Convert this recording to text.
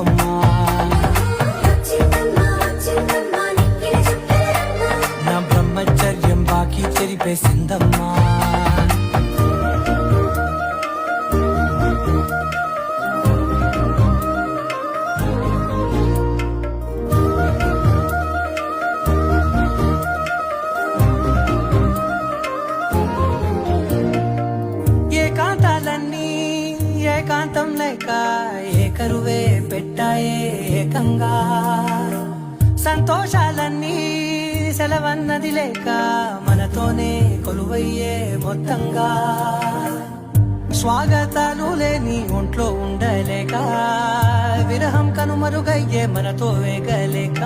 చింతమ్మా. నా బ్రహ్మచర్యం బాకీ చెరిపేసిందమ్మా. ఏకాంతాలన్నీ ఏకాంతం లేక ఏకరువే పెట్టాయే ఏకంగా. సంతోషాలన్నీ సెలవన్నది లేక మనతోనే కొలువయ్యే మొత్తంగా. స్వాగతాలు లేని ఒంట్లో ఉండలేక విరహం కనుమరుగయ్యే మనతో వేగలేక.